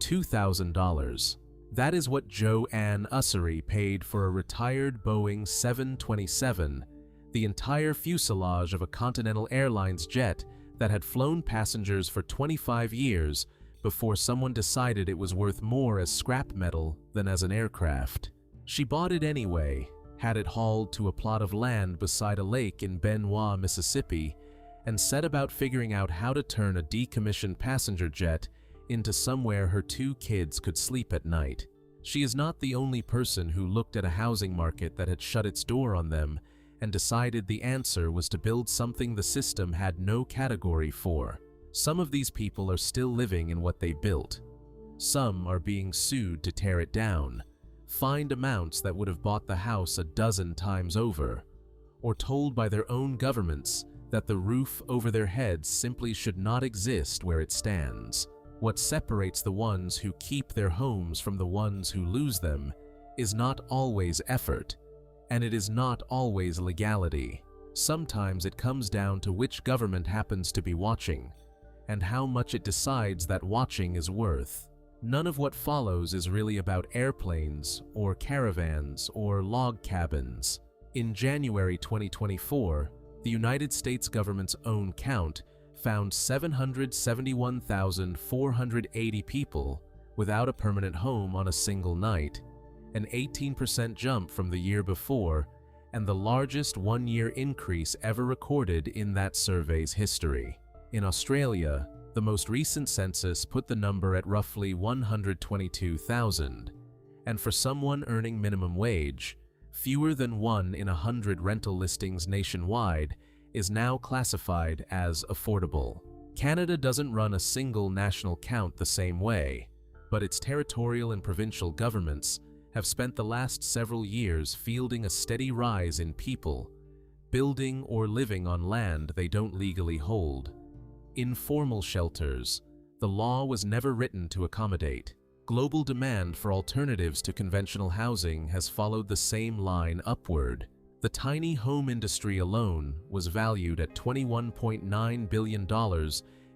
$2,000. That is what Joanne Ussery paid for a retired Boeing 727, the entire fuselage of a Continental Airlines jet that had flown passengers for 25 years before someone decided it was worth more as scrap metal than as an aircraft. She bought it anyway, had it hauled to a plot of land beside a lake in Benoit, Mississippi, and set about figuring out how to turn a decommissioned passenger jet into somewhere her 2 kids could sleep at night. She is not the only person who looked at a housing market that had shut its door on them and decided the answer was to build something the system had no category for. Some of these people are still living in what they built. Some are being sued to tear it down, fined amounts that would have bought the house a dozen times over, or told by their own governments that the roof over their heads simply should not exist where it stands. What separates the ones who keep their homes from the ones who lose them is not always effort, and it is not always legality. Sometimes it comes down to which government happens to be watching, and how much it decides that watching is worth. None of what follows is really about airplanes, or caravans, or log cabins. In January 2024, the United States government's own count found 771,480 people without a permanent home on a single night, an 18% jump from the year before, and the largest one-year increase ever recorded in that survey's history. In Australia, the most recent census put the number at roughly 122,000, and for someone earning minimum wage, fewer than 1 in 100 rental listings nationwide is now classified as affordable. Canada doesn't run a single national count the same way, but its territorial and provincial governments have spent the last several years fielding a steady rise in people building or living on land they don't legally hold. Informal shelters. The law was never written to accommodate. Global demand for alternatives to conventional housing has followed the same line upward. The tiny home industry alone was valued at $21.9 billion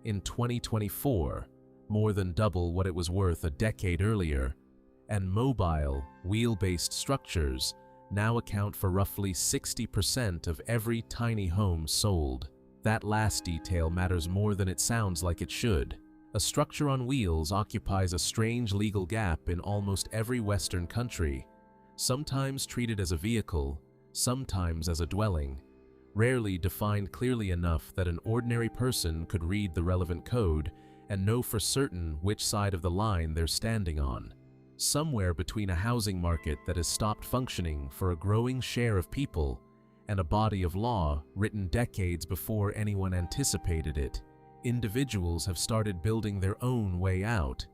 in 2024, more than double what it was worth a decade earlier, and mobile, wheel-based structures now account for roughly 60% of every tiny home sold. That last detail matters more than it sounds like it should. A structure on wheels occupies a strange legal gap in almost every Western country, sometimes treated as a vehicle, sometimes as a dwelling, rarely defined clearly enough that an ordinary person could read the relevant code and know for certain which side of the line they're standing on. Somewhere between a housing market that has stopped functioning for a growing share of people and a body of law written decades before anyone anticipated it, individuals have started building their own way out.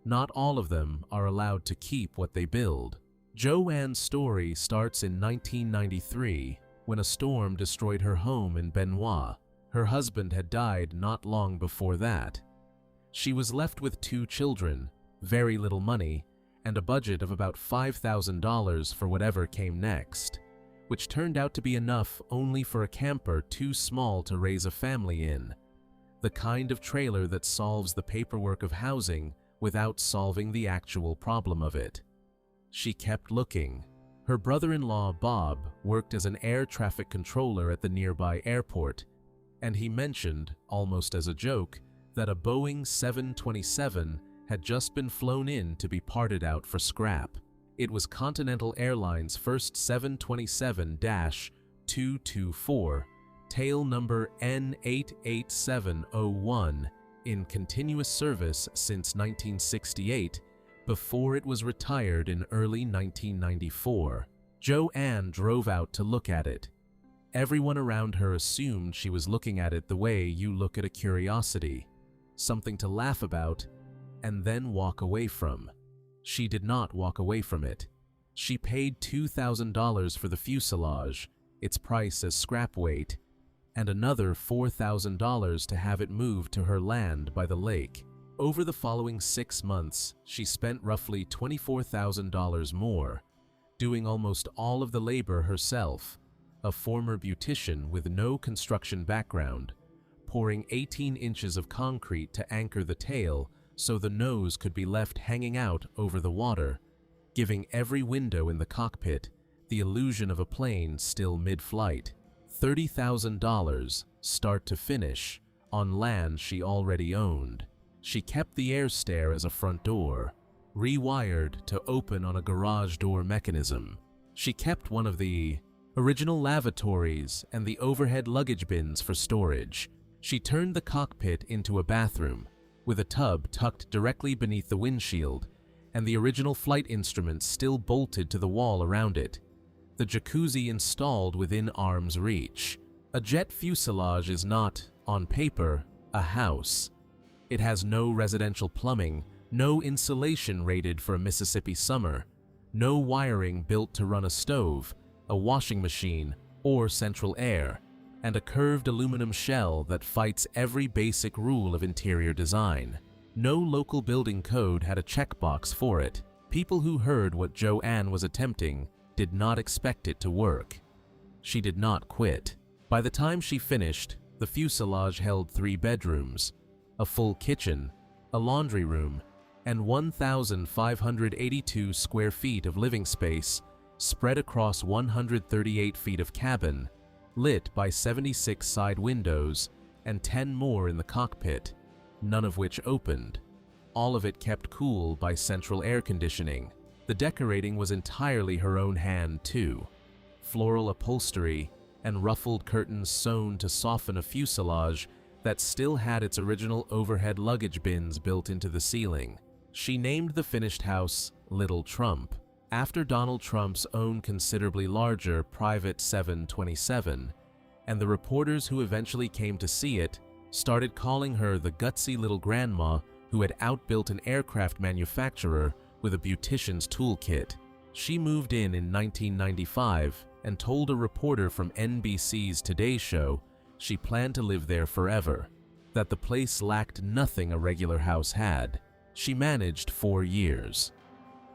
Not all of them are allowed to keep what they build. Joanne's story starts in 1993 when a storm destroyed her home in Benoit. Her husband had died not long before that. She was left with 2 children, very little money, and a budget of about $5,000 for whatever came next, which turned out to be enough only for a camper too small to raise a family in, the kind of trailer that solves the paperwork of housing without solving the actual problem of it. She kept looking. Her brother-in-law, Bob, worked as an air traffic controller at the nearby airport, and he mentioned, almost as a joke, that a Boeing 727 had just been flown in to be parted out for scrap. It was Continental Airlines' first 727-224, tail number N88701, in continuous service since 1968, before it was retired in early 1994. Joanne drove out to look at it. Everyone around her assumed she was looking at it the way you look at a curiosity, something to laugh about, and then walk away from. She did not walk away from it. She paid $2,000 for the fuselage, its price as scrap weight, and another $4,000 to have it moved to her land by the lake. Over the following 6 months, she spent roughly $24,000 more, doing almost all of the labor herself, a former beautician with no construction background, pouring 18 inches of concrete to anchor the tail so the nose could be left hanging out over the water, giving every window in the cockpit the illusion of a plane still mid-flight. $30,000, start to finish, on land she already owned. She kept the air stair as a front door, rewired to open on a garage door mechanism. She kept one of the original lavatories and the overhead luggage bins for storage. She turned the cockpit into a bathroom, with a tub tucked directly beneath the windshield, and the original flight instruments still bolted to the wall around it. The jacuzzi installed within arm's reach. A jet fuselage is not, on paper, a house. It has no residential plumbing, no insulation rated for a Mississippi summer, no wiring built to run a stove, a washing machine, or central air, and a curved aluminum shell that fights every basic rule of interior design. No local building code had a checkbox for it. People who heard what Joanne was attempting did not expect it to work. She did not quit. By the time she finished, the fuselage held 3 bedrooms, a full kitchen, a laundry room, and 1,582 square feet of living space spread across 138 feet of cabin, lit by 76 side windows and 10 more in the cockpit, none of which opened. All of it kept cool by central air conditioning. The decorating was entirely her own hand, too. Floral upholstery and ruffled curtains sewn to soften a fuselage that still had its original overhead luggage bins built into the ceiling. She named the finished house Little Trump, after Donald Trump's own considerably larger private 727, and the reporters who eventually came to see it started calling her the gutsy little grandma who had outbuilt an aircraft manufacturer with a beautician's toolkit. She moved in 1995 and told a reporter from NBC's Today Show she planned to live there forever, that the place lacked nothing a regular house had. She managed 4 years.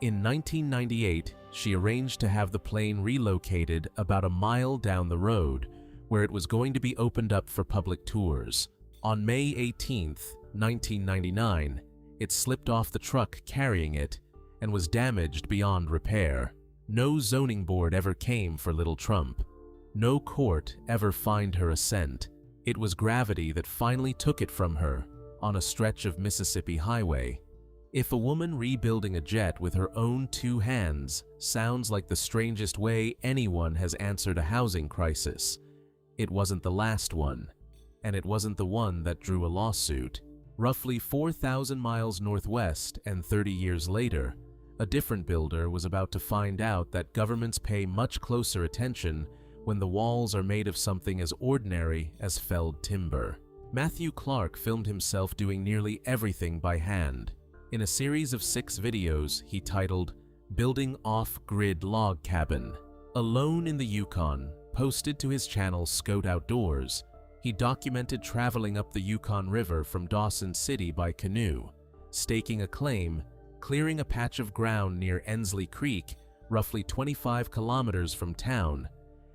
In 1998, she arranged to have the plane relocated about a mile down the road, where it was going to be opened up for public tours. On May 18, 1999, it slipped off the truck carrying it and was damaged beyond repair. No zoning board ever came for Little Trump. No court ever fined her a cent. It was gravity that finally took it from her on a stretch of Mississippi highway. If a woman rebuilding a jet with her own 2 hands sounds like the strangest way anyone has answered a housing crisis, it wasn't the last one, and it wasn't the one that drew a lawsuit. Roughly 4,000 miles northwest and 30 years later, a different builder was about to find out that governments pay much closer attention when the walls are made of something as ordinary as felled timber. Matthew Clark filmed himself doing nearly everything by hand. In a series of 6 videos he titled Building Off-Grid Log Cabin. Alone in the Yukon, posted to his channel Scout Outdoors, he documented traveling up the Yukon River from Dawson City by canoe, staking a claim, clearing a patch of ground near Ensley Creek, roughly 25 kilometers from town,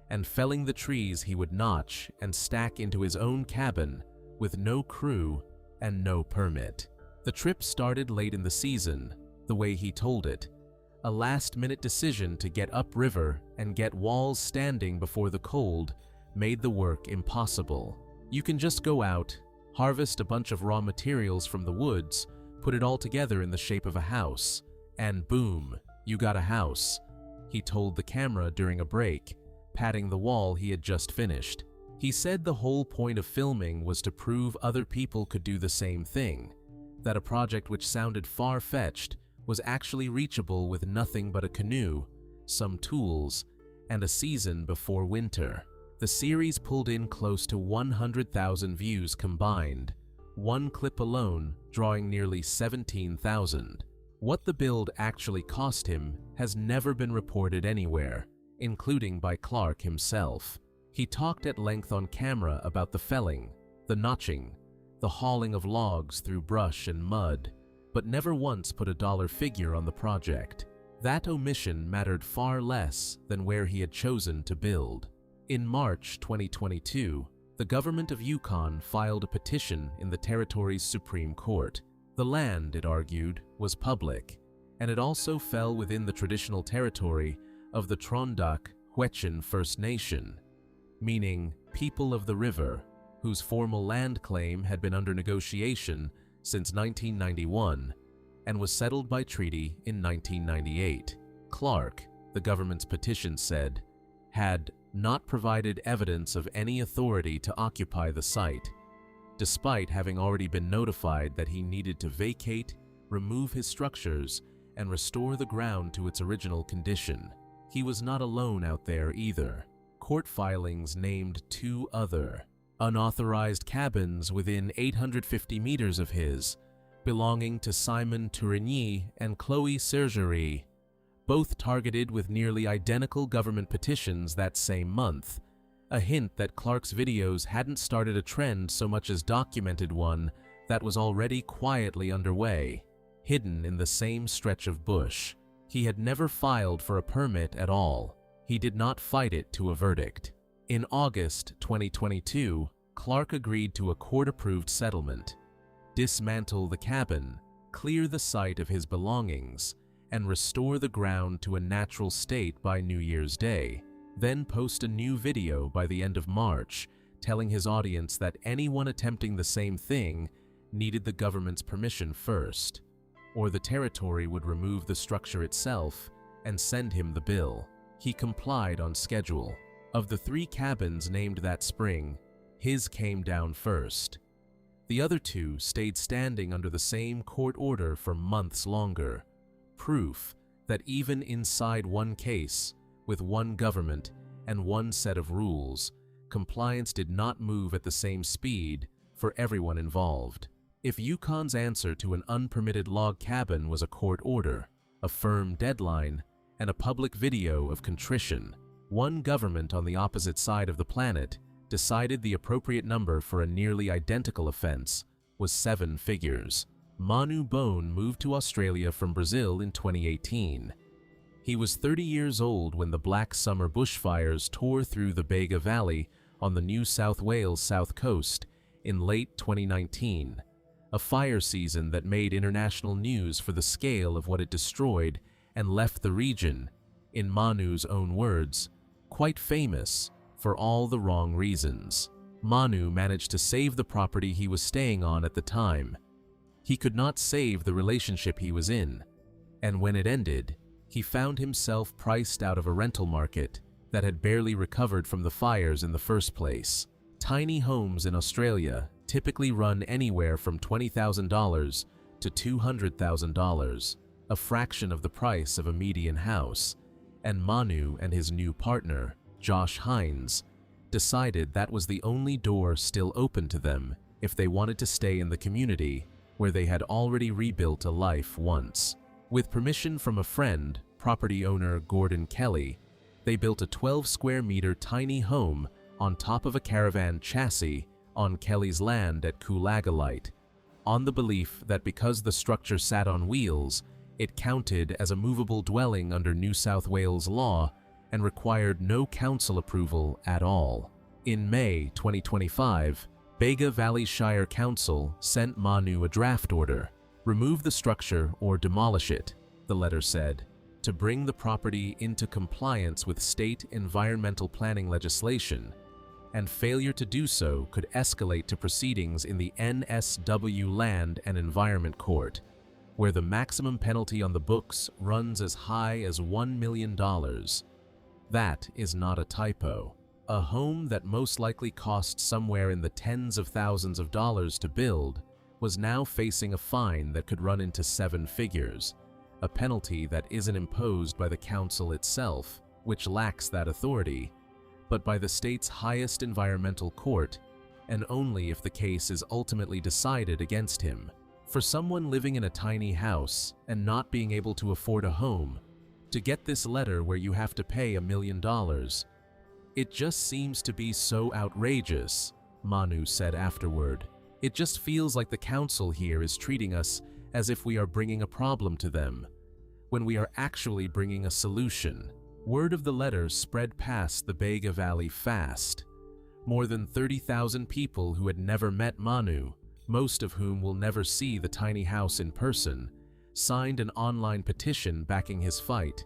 and felling the trees he would notch and stack into his own cabin with no crew and no permit. The trip started late in the season, the way he told it, a last-minute decision to get upriver and get walls standing before the cold made the work impossible. You can just go out, harvest a bunch of raw materials from the woods, put it all together in the shape of a house, and boom, you got a house, he told the camera during a break, patting the wall he had just finished. He said the whole point of filming was to prove other people could do the same thing, that a project which sounded far-fetched was actually reachable with nothing but a canoe, some tools, and a season before winter. The series pulled in close to 100,000 views combined, one clip alone drawing nearly 17,000. What the build actually cost him has never been reported anywhere, including by Clark himself. He talked at length on camera about the felling, the notching, the hauling of logs through brush and mud, but never once put a dollar figure on the project. That omission mattered far less than where he had chosen to build. In March 2022, the government of Yukon filed a petition in the territory's Supreme Court. The land, it argued, was public, and it also fell within the traditional territory of the Trondak-Huetchen First Nation, meaning people of the river, whose formal land claim had been under negotiation since 1991 and was settled by treaty in 1998. Clark, the government's petition said, had not provided evidence of any authority to occupy the site, despite having already been notified that he needed to vacate, remove his structures, and restore the ground to its original condition. He was not alone out there either. Court filings named 2 other unauthorized cabins within 850 meters of his, belonging to Simon Tourigny and Chloe Sergerie, both targeted with nearly identical government petitions that same month, a hint that Clark's videos hadn't started a trend so much as documented one that was already quietly underway, hidden in the same stretch of bush. He had never filed for a permit at all. He did not fight it to a verdict. In August 2022, Clark agreed to a court-approved settlement: dismantle the cabin, clear the site of his belongings, and restore the ground to a natural state by New Year's Day, then post a new video by the end of March, telling his audience that anyone attempting the same thing needed the government's permission first, or the territory would remove the structure itself and send him the bill. He complied on schedule. Of the 3 cabins named that spring, his came down first. The other 2 stayed standing under the same court order for months longer, proof that even inside one case, with one government and one set of rules, compliance did not move at the same speed for everyone involved. If Yukon's answer to an unpermitted log cabin was a court order, a firm deadline, and a public video of contrition, one government on the opposite side of the planet decided the appropriate number for a nearly identical offense was 7 figures. Manu Bone moved to Australia from Brazil in 2018. He was 30 years old when the Black Summer bushfires tore through the Bega Valley on the New South Wales south coast in late 2019, a fire season that made international news for the scale of what it destroyed and left the region, in Manu's own words, quite famous for all the wrong reasons. Manu managed to save the property he was staying on at the time. He could not save the relationship he was in, and when it ended, he found himself priced out of a rental market that had barely recovered from the fires in the first place. Tiny homes in Australia typically run anywhere from $20,000 to $200,000, a fraction of the price of a median house, and Manu and his new partner, Josh Hines, decided that was the only door still open to them if they wanted to stay in the community where they had already rebuilt a life once. With permission from a friend, property owner Gordon Kelly, they built a 12-square-metre tiny home on top of a caravan chassis on Kelly's land at Coolagalite, on the belief that because the structure sat on wheels, it counted as a movable dwelling under New South Wales law and required no council approval at all. In May 2025, Bega Valley Shire Council sent Manu a draft order: remove the structure or demolish it, the letter said, to bring the property into compliance with state environmental planning legislation, and failure to do so could escalate to proceedings in the NSW Land and Environment Court, where the maximum penalty on the books runs as high as $1 million. That is not a typo. A home that most likely cost somewhere in the tens of thousands of dollars to build was now facing a fine that could run into 7 figures, a penalty that isn't imposed by the council itself, which lacks that authority, but by the state's highest environmental court, and only if the case is ultimately decided against him. For someone living in a tiny house and not being able to afford a home, to get this letter where you have to pay $1 million, it just seems to be so outrageous, Manu said afterward. It just feels like the council here is treating us as if we are bringing a problem to them, when we are actually bringing a solution. Word of the letter spread past the Bega Valley fast. More than 30,000 people who had never met Manu most of whom will never see the tiny house in person, signed an online petition backing his fight,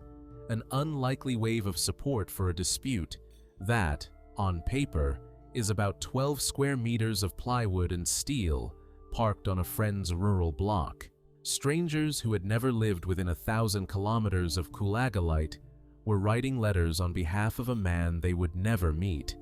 an unlikely wave of support for a dispute that, on paper, is about 12 square meters of plywood and steel parked on a friend's rural block. Strangers who had never lived within 1,000 kilometers of Coolagalite were writing letters on behalf of a man they would never meet,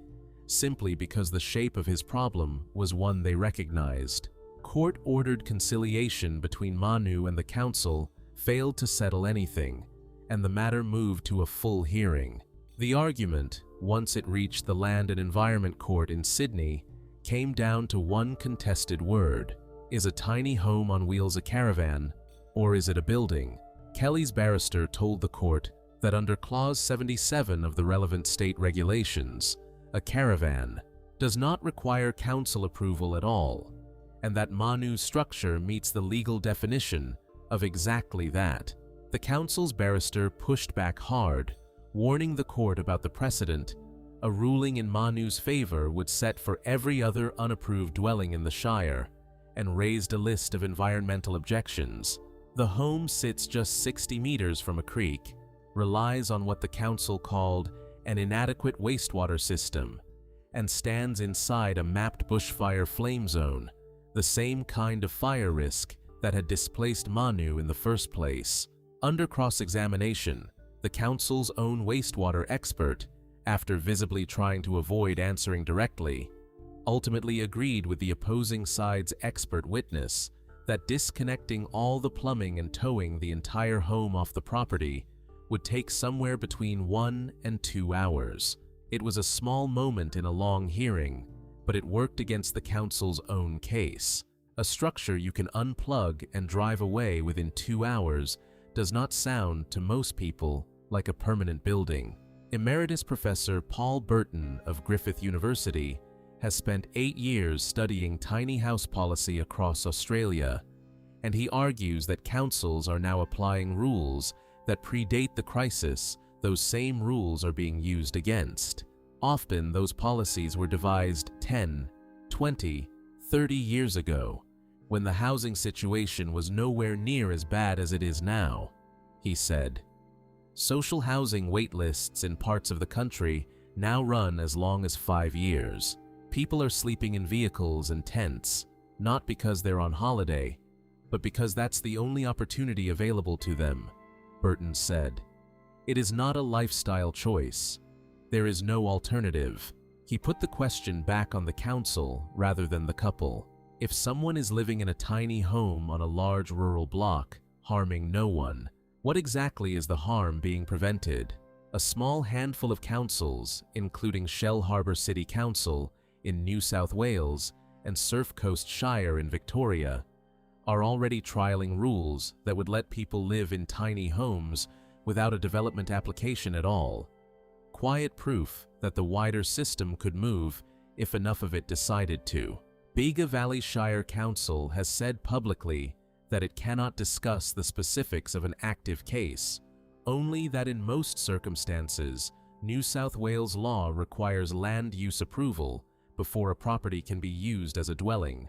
simply because the shape of his problem was one they recognized. Court-ordered conciliation between Manu and the council failed to settle anything, and the matter moved to a full hearing. The argument, once it reached the Land and Environment Court in Sydney, came down to one contested word. Is a tiny home on wheels a caravan, or is it a building? Kelly's barrister told the court that under Clause 77 of the relevant state regulations, a caravan does not require council approval at all, and that Manu's structure meets the legal definition of exactly that. The council's barrister pushed back hard, warning the court about the precedent a ruling in Manu's favor would set for every other unapproved dwelling in the Shire, and raised a list of environmental objections. The home sits just 60 meters from a creek, relies on what the council called an inadequate wastewater system, and stands inside a mapped bushfire flame zone, the same kind of fire risk that had displaced Manu in the first place. Under cross-examination, the council's own wastewater expert, after visibly trying to avoid answering directly, ultimately agreed with the opposing side's expert witness that disconnecting all the plumbing and towing the entire home off the property would take somewhere between 1 and 2 hours. It was a small moment in a long hearing, but it worked against the council's own case. A structure you can unplug and drive away within 2 hours does not sound, to most people, like a permanent building. Emeritus Professor Paul Burton of Griffith University has spent 8 years studying tiny house policy across Australia, and he argues that councils are now applying rules that predate the crisis those same rules are being used against. Often those policies were devised 10, 20, 30 years ago, when the housing situation was nowhere near as bad as it is now, he said. Social housing wait lists in parts of the country now run as long as 5 years. People are sleeping in vehicles and tents, not because they're on holiday, but because that's the only opportunity available to them, Burton said. It is not a lifestyle choice. There is no alternative. He put the question back on the council rather than the couple. If someone is living in a tiny home on a large rural block, harming no one, what exactly is the harm being prevented? A small handful of councils, including Shell Harbour City Council in New South Wales and Surf Coast Shire in Victoria, are already trialling rules that would let people live in tiny homes without a development application at all. Quiet proof that the wider system could move if enough of it decided to. Bega Valley Shire Council has said publicly that it cannot discuss the specifics of an active case, only that in most circumstances, New South Wales law requires land use approval before a property can be used as a dwelling,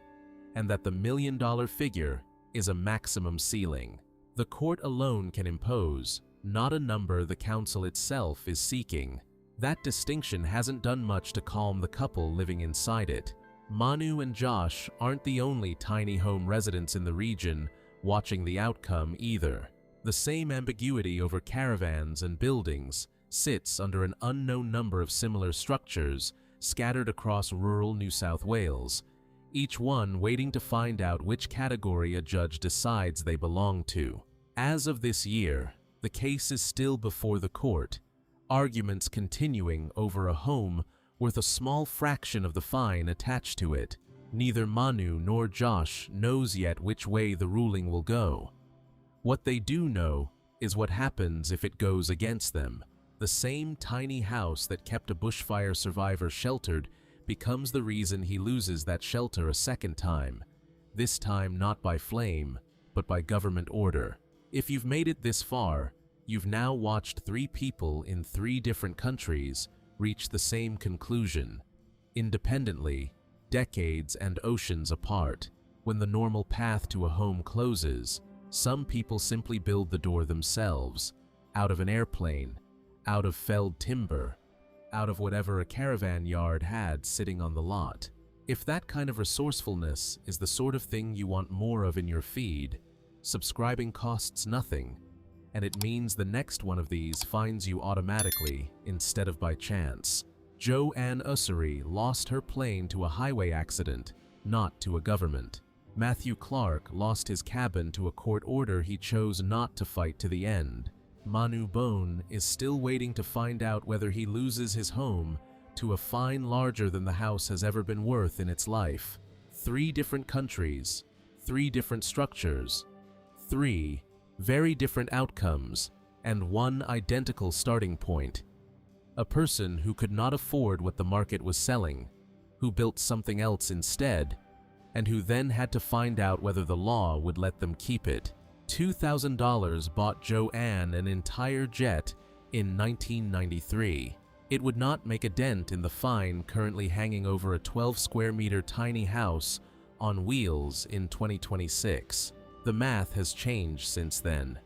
and that the $1 million figure is a maximum ceiling. The court alone can impose, not a number the council itself is seeking. That distinction hasn't done much to calm the couple living inside it. Manu and Josh aren't the only tiny home residents in the region watching the outcome either. The same ambiguity over caravans and buildings sits under an unknown number of similar structures scattered across rural New South Wales, each one waiting to find out which category a judge decides they belong to. As of this year, the case is still before the court, arguments continuing over a home worth a small fraction of the fine attached to it. Neither Manu nor Josh knows yet which way the ruling will go. What they do know is what happens if it goes against them. The same tiny house that kept a bushfire survivor sheltered becomes the reason he loses that shelter a second time, this time not by flame, but by government order. If you've made it this far, you've now watched 3 people in 3 different countries reach the same conclusion, independently, decades and oceans apart. When the normal path to a home closes, some people simply build the door themselves, out of an airplane, out of felled timber, out of whatever a caravan yard had sitting on the lot. If that kind of resourcefulness is the sort of thing you want more of in your feed, subscribing costs nothing, and it means the next one of these finds you automatically instead of by chance. Joanne Ussery lost her plane to a highway accident, not to a government. Matthew Clark lost his cabin to a court order he chose not to fight to the end. Manu Bone is still waiting to find out whether he loses his home to a fine larger than the house has ever been worth in its life. 3 different countries, 3 different structures, 3 very different outcomes, and 1 identical starting point. A person who could not afford what the market was selling, who built something else instead, and who then had to find out whether the law would let them keep it. $2,000 bought Joanne an entire jet in 1993. It would not make a dent in the fine currently hanging over a 12-square-metre tiny house on wheels in 2026. The math has changed since then.